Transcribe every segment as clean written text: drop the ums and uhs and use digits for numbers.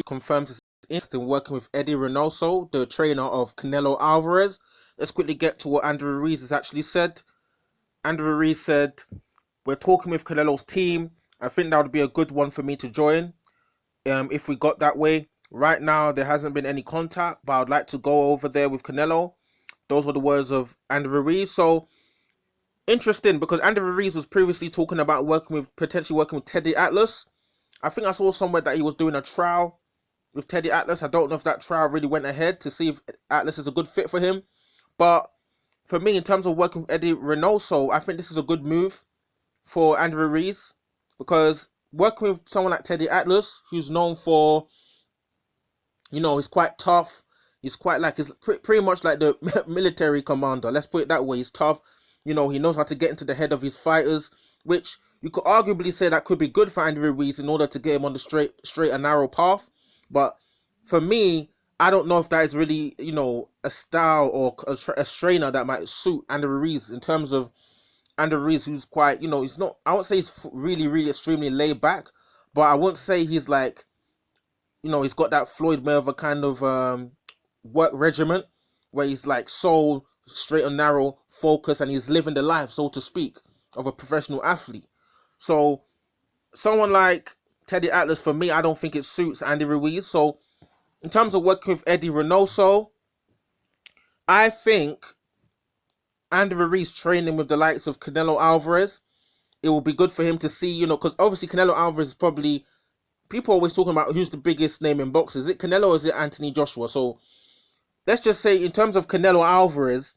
confirms his interest in working with Eddy Reynoso, the trainer of Canelo Alvarez. Let's quickly get to what Andrew Ruiz has actually said. Andrew Ruiz said, "We're talking with Canelo's team. I think that would be a good one for me to join if we got that way. Right now, there hasn't been any contact, but I'd like to go over there with Canelo." Those were the words of Andrew Ruiz. So, interesting, because Andrew Ruiz was previously talking about potentially working with Teddy Atlas. I think I saw somewhere that he was doing a trial with Teddy Atlas. I don't know if that trial really went ahead to see if Atlas is a good fit for him. But for me, in terms of working with Eddy Reynoso, I think this is a good move for Andrew Ruiz, because working with someone like Teddy Atlas, who's known for, he's quite tough. He's pretty much like the military commander. Let's put it that way. He's tough. He knows how to get into the head of his fighters, which you could arguably say that could be good for Andrew Ruiz in order to get him on the straight and narrow path. But for me, I don't know if that is really, a style or a trainer that might suit Andrew Ruiz, in terms of Andrew Ruiz, who's quite, he's not, I won't say he's really, really extremely laid back, but I won't say he's like, he's got that Floyd Mayweather kind of work regimen where he's like so straight and narrow focus, and he's living the life, so to speak, of a professional athlete. So someone like Teddy Atlas, for me, I don't think it suits Andy Ruiz. So in terms of working with Eddy Reynoso, I think Andy Ruiz training with the likes of Canelo Alvarez, it will be good for him to see, because obviously Canelo Alvarez is probably, people always talking about who's the biggest name in boxing. Is it Canelo or is it Anthony Joshua? So let's just say, in terms of Canelo Alvarez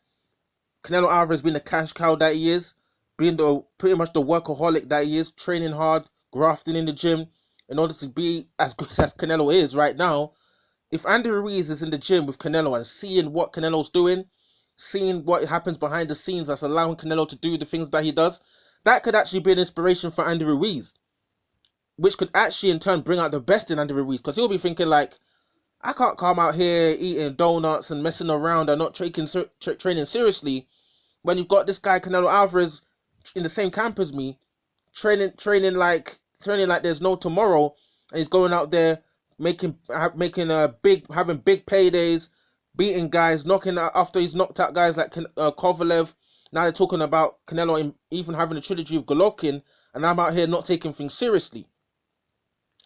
being the cash cow that he is, being pretty much the workaholic that he is, training hard, grafting in the gym in order to be as good as Canelo is right now. If Andy Ruiz is in the gym with Canelo and seeing what Canelo's doing, seeing what happens behind the scenes that's allowing Canelo to do the things that he does, that could actually be an inspiration for Andy Ruiz, which could actually in turn bring out the best in Andy Ruiz, because he'll be thinking like, I can't come out here eating donuts and messing around and not training seriously when you've got this guy Canelo Alvarez in the same camp as me, training like there's no tomorrow, and he's going out there having big paydays, beating guys, knocking out after he's knocked out guys like Kovalev. Now they're talking about Canelo even having a trilogy of Golovkin, and I'm out here not taking things seriously.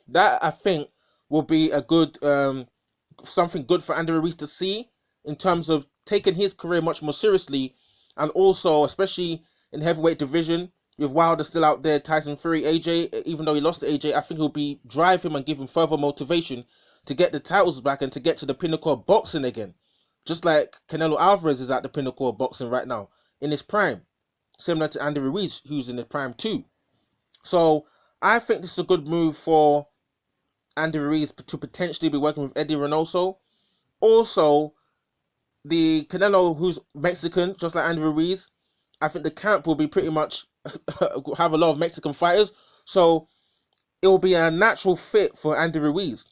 That, I think, will be a good something good for Andy Ruiz to see, in terms of taking his career much more seriously, and also especially in heavyweight division with Wilder still out there, Tyson Fury, AJ. Even though he lost to AJ, I think he'll drive him and give him further motivation to get the titles back and to get to the pinnacle of boxing again, just like Canelo Alvarez is at the pinnacle of boxing right now in his prime, similar to Andy Ruiz, who's in his prime too. So I think this is a good move for Andy Ruiz to potentially be working with Eddy Reynoso. Also, the Canelo, who's Mexican, just like Andy Ruiz, I think the camp will be pretty much have a lot of Mexican fighters. So it will be a natural fit for Andy Ruiz.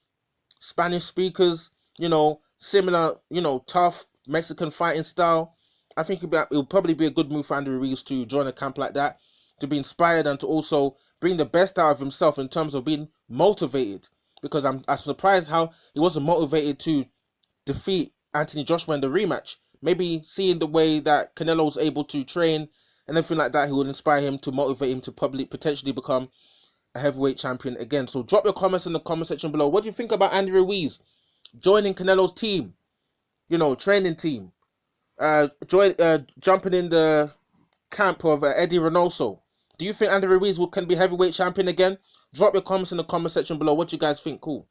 Spanish speakers, similar, tough Mexican fighting style. I think it'll probably be a good move for Andy Ruiz to join a camp like that, to be inspired and to also bring the best out of himself in terms of being motivated. Because I'm surprised how he wasn't motivated to defeat Anthony Joshua in the rematch. Maybe seeing the way that Canelo's able to train and everything like that, he would inspire him to motivate him to potentially become a heavyweight champion again. So drop your comments in the comment section below. What do you think about Andy Ruiz joining Canelo's team, training team? Jumping in the camp of Eddy Reynoso. Do you think Andy Ruiz can be heavyweight champion again? Drop your comments in the comment section below. What do you guys think? Cool.